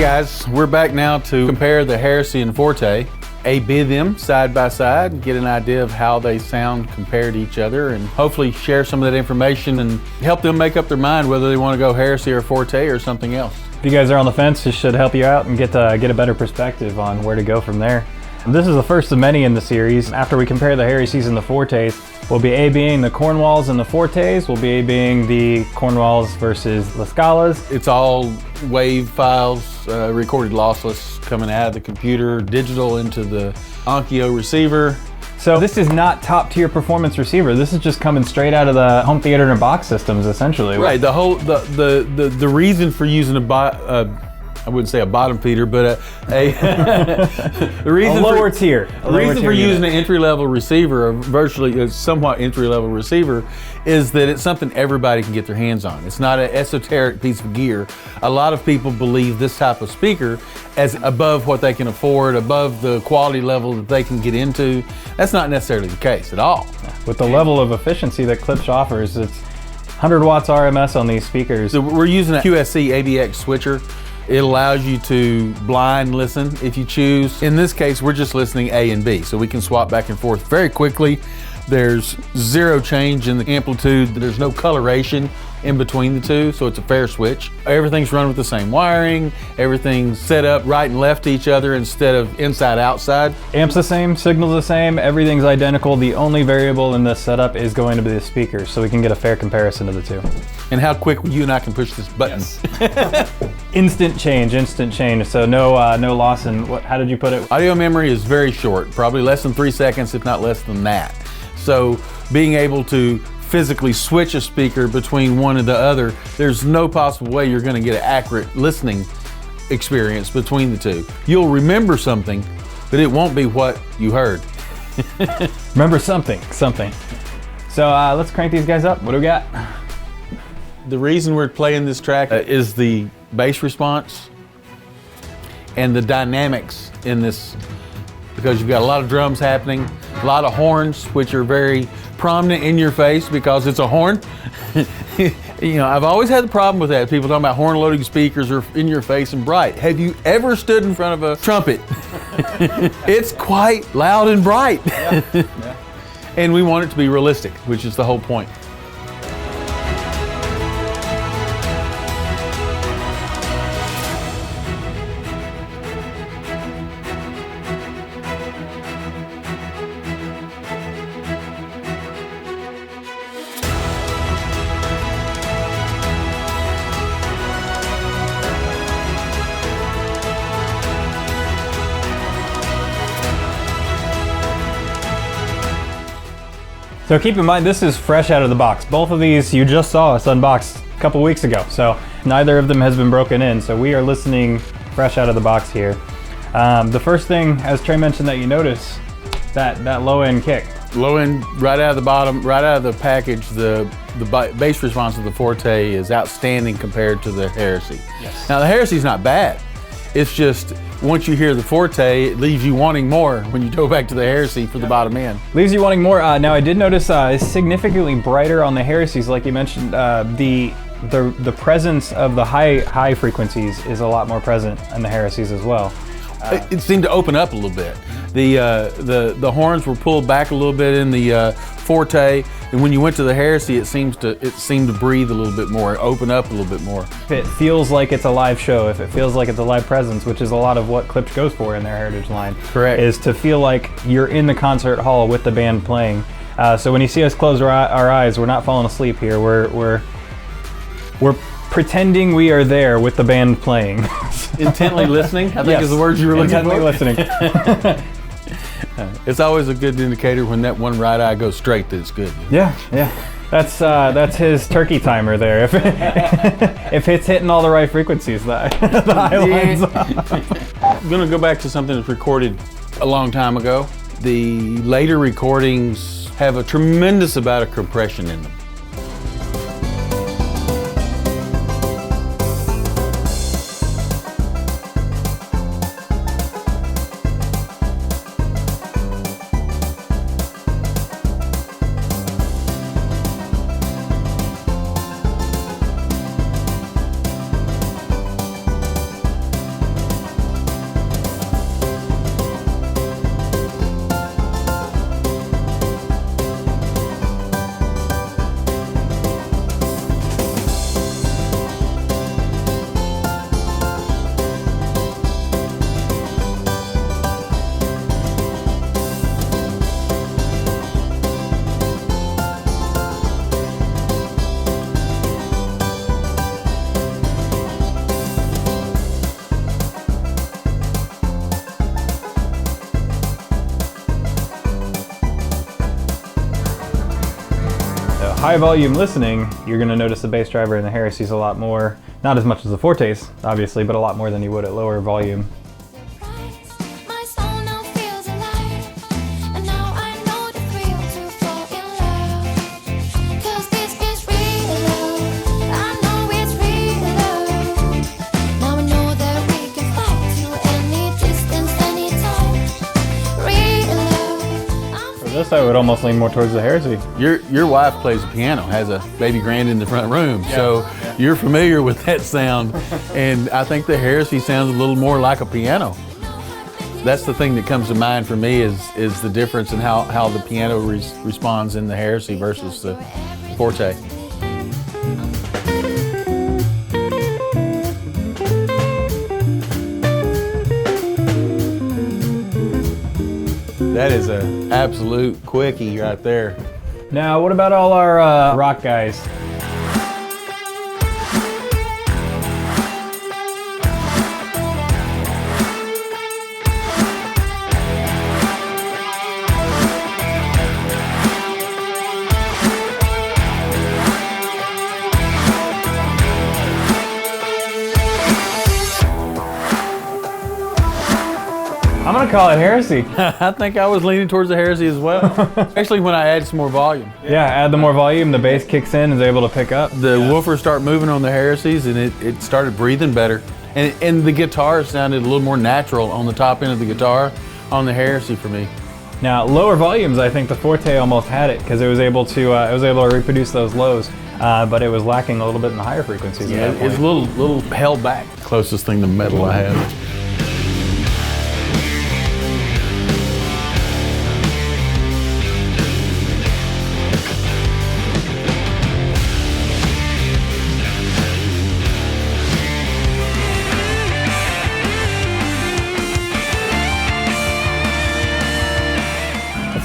guys, we're back now to compare the Heresy and Forte, A/B them side by side, get an idea of how they sound compared to each other, and hopefully share some of that information and help them make up their mind whether they want to go Heresy or Forte or something else. If you guys are on the fence, this should help you out and get a better perspective on where to go from there. This is the first of many in the series. After we compare the Heresy's and the Fortes, we'll be A-Bing the Cornwalls and the Fortes. We'll be A-Bing the Cornwalls versus La Scalas. It's all wave files, recorded lossless, coming out of the computer, digital into the Onkyo receiver. So this is not top tier performance receiver. This is just coming straight out of the home theater and box systems, essentially. Right. The reason for using I wouldn't say a bottom feeder, but the reason a lower tier. The reason for using an entry-level receiver, or virtually a somewhat entry-level receiver, is that it's something everybody can get their hands on. It's not an esoteric piece of gear. A lot of people believe this type of speaker as above what they can afford, above the quality level that they can get into. That's not necessarily the case at all. With the level of efficiency that Klipsch offers, it's 100 watts RMS on these speakers. So we're using a QSC ABX switcher. It allows you to blind listen if you choose. In this case, we're just listening A and B, so we can swap back and forth very quickly. There's zero change in the amplitude. There's no coloration in between the two, so it's a fair switch. Everything's run with the same wiring. Everything's set up right and left to each other instead of inside outside. Amp's the same, signal's the same, everything's identical. The only variable in this setup is going to be the speakers, so we can get a fair comparison of the two. And how quick you and I can push this button. Yes. Instant change. So no loss in, how did you put it? Audio memory is very short, probably less than 3 seconds, if not less than that. So being able to physically switch a speaker between one and the other, there's no possible way you're going to get an accurate listening experience between the two. You'll remember something, but it won't be what you heard. Remember something. So let's crank these guys up. What do we got? The reason we're playing this track is the bass response and the dynamics in this, because you've got a lot of drums happening, a lot of horns, which are very prominent in your face because it's a horn. You know, I've always had the problem with that. People talking about horn loading speakers are in your face and bright. Have you ever stood in front of a trumpet? It's quite loud and bright. Yeah. And we want it to be realistic, which is the whole point. So keep in mind, this is fresh out of the box. Both of these you just saw us unbox a couple weeks ago, so neither of them has been broken in. So we are listening fresh out of the box here. The first thing, as Trey mentioned, that you notice, that low end kick. Low end, right out of the bottom, right out of the package, the bass response of the Forte is outstanding compared to the Heresy. Yes. Now the Heresy's not bad. It's just, once you hear the Forte, it leaves you wanting more when you go back to the Heresy for the bottom end. Leaves you wanting more. Now I did notice it's significantly brighter on the Heresy's, like you mentioned. The presence of the high frequencies is a lot more present in the Heresy's as well. It seemed to open up a little bit. The horns were pulled back a little bit in the Forte, and when you went to the Heresy, it seemed to breathe a little bit more, open up a little bit more. If it feels like it's a live show, if it feels like it's a live presence, which is a lot of what Klipsch goes for in their Heritage line. Correct. Is to feel like you're in the concert hall with the band playing. So when you see us close our eyes, we're not falling asleep here. We're pretending we are there with the band playing. Intently listening, I think is the word you were looking for. Intently listening. It's always a good indicator when that one right eye goes straight that it's good. Yeah. That's his turkey timer there. If it's hitting all the right frequencies, the high lines up. I'm gonna go back to something that's recorded a long time ago. The later recordings have a tremendous amount of compression in them. high volume listening, you're gonna notice the bass driver in the Heresy's a lot more, not as much as the Fortes, obviously, but a lot more than you would at lower volume. This I would almost lean more towards the Heresy. Your wife plays the piano, has a baby grand in the front room, so you're familiar with that sound, and I think the Heresy sounds a little more like a piano. That's the thing that comes to mind for me is the difference in how the piano responds in the Heresy versus the Forte. That is an absolute quickie right there. Now, what about all our rock guys? I'm gonna call it Heresy. I think I was leaning towards the Heresy as well, especially when I add some more volume. Yeah, add the more volume, the bass kicks in, is able to pick up. The woofers start moving on the Heresys, and it started breathing better. And the guitar sounded a little more natural on the top end of the guitar on the Heresy for me. Now, lower volumes, I think the Forte almost had it because it was able to reproduce those lows, but it was lacking a little bit in the higher frequencies. Yeah, it's a little held back. Closest thing to metal I have.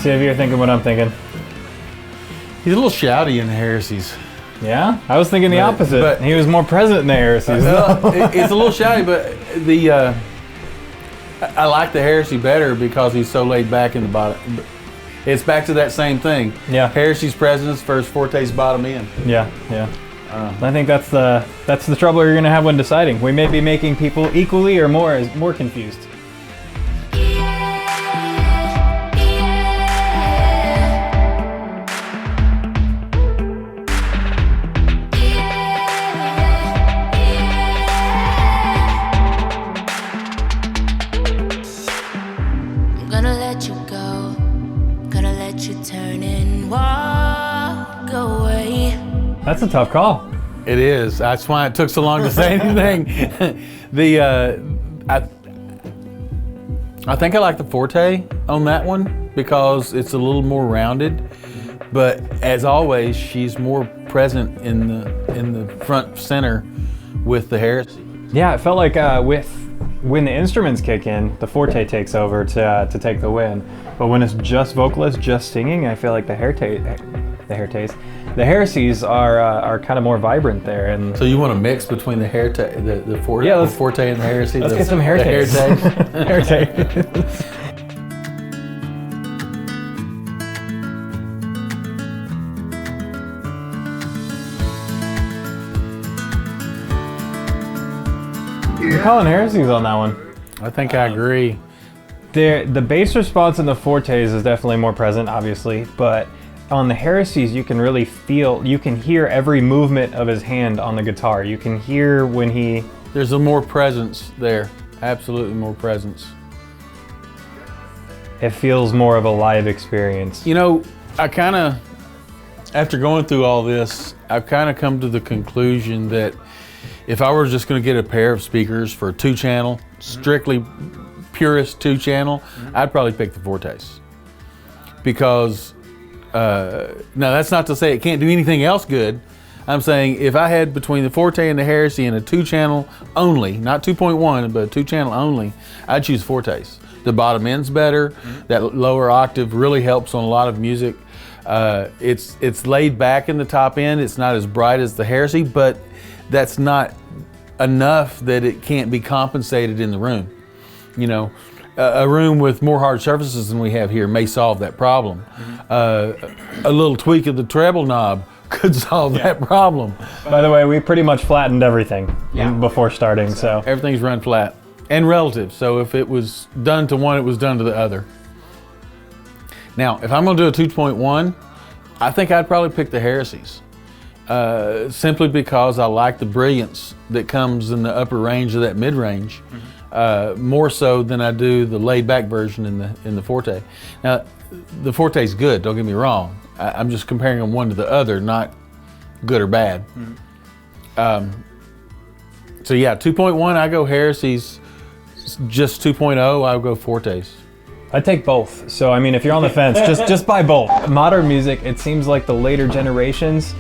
See if you're thinking what I'm thinking. He's a little shouty in the Heresys. Yeah? I was thinking the opposite. But he was more present in the Heresys. It's a little shouty, but I like the Heresy better because he's so laid back in the bottom. It's back to that same thing. Yeah. Heresy's presence versus Forte's bottom end. Yeah, yeah. I think that's the trouble you're gonna have when deciding. We may be making people equally or more confused. That's a tough call. It is. That's why it took so long to say anything. I think I like the Forte on that one because it's a little more rounded. But as always, she's more present in the front center with the Heresy. Yeah, it felt like when the instruments kick in, the Forte takes over to take the win. But when it's just vocalists, just singing, I feel like the Heresys are kind of more vibrant there. And so you want to mix between the Forte, yeah, the Forte and the Heresy? Let's get some Heresy. You're calling Heresys on that one. I think I agree. The bass response in the Fortes is definitely more present, obviously, but on the Heresys, you can really you can hear every movement of his hand on the guitar. You can hear when there's a more presence there. Absolutely more presence. It feels more of a live experience. You know, after going through all this, I've kind of come to the conclusion that if I were just going to get a pair of speakers for a 2-channel, strictly purist 2-channel, I'd probably pick the Fortes. Because, now that's not to say it can't do anything else good. I'm saying if I had between the Forte and the Heresy and a 2-channel only, not 2.1, but a 2-channel only, I'd choose Fortes. The bottom end's better. That lower octave really helps on a lot of music. It's laid back in the top end. It's not as bright as the Heresy, but that's not enough that it can't be compensated in the room, you know. a room with more hard surfaces than we have here may solve that problem. A little tweak of the treble knob could solve that problem. By the way, we pretty much flattened everything before starting, so. Everything's run flat and relative. So if it was done to one, it was done to the other. Now, if I'm gonna do a 2.1, I think I'd probably pick the Heresy's. Simply because I like the brilliance that comes in the upper range of that mid-range, more so than I do the laid-back version in the Forte. Now, the Forte's good, don't get me wrong. I'm just comparing them one to the other, not good or bad. So yeah, 2.1, I go Heresy's. Just 2.0, I'll go Fortes. I take both. So I mean, if you're on the fence, just buy both. Modern music, it seems like the later generations,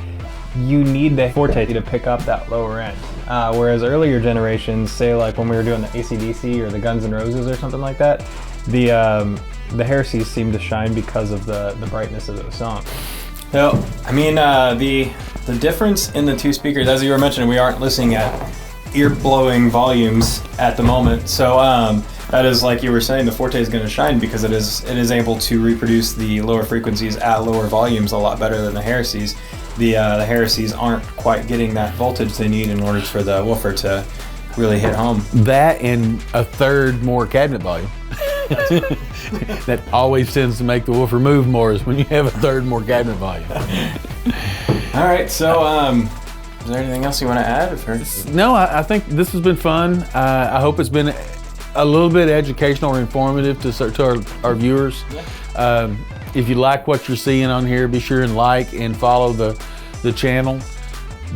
you need the Forte to pick up that lower end. Whereas earlier generations, say like when we were doing the AC/DC or the Guns N' Roses or something like that, the Heresy's seem to shine because of the brightness of those songs. So, I mean, the difference in the two speakers, as you were mentioning, we aren't listening at ear-blowing volumes at the moment. So that is, like you were saying, the Forte is going to shine because it is able to reproduce the lower frequencies at lower volumes a lot better than the Heresy's. The Heresy's aren't quite getting that voltage they need in order for the woofer to really hit home. That and a third more cabinet volume. That always tends to make the woofer move more, is when you have a third more cabinet volume. All right, so is there anything else you want to add? No, I think this has been fun. I hope it's been a little bit educational or informative to our viewers. Yeah. If you like what you're seeing on here, be sure and like and follow the channel.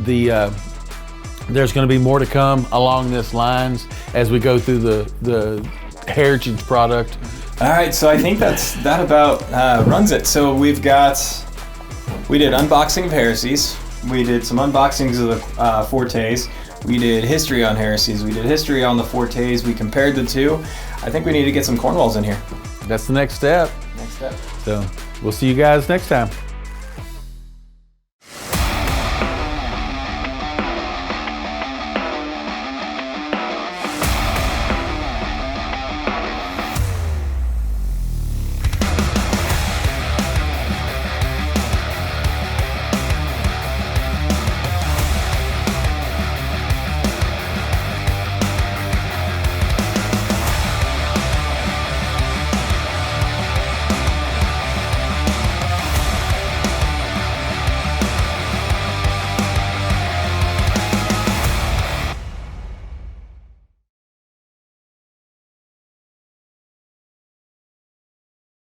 There's going to be more to come along this lines as we go through the Heritage product. All right, so I think that about runs it. So we did unboxing of Heresy's. We did some unboxings of the Fortes. We did history on Heresy's. We did history on the Fortes. We compared the two. I think we need to get some Cornwalls in here. That's the next step. Next step. So we'll see you guys next time.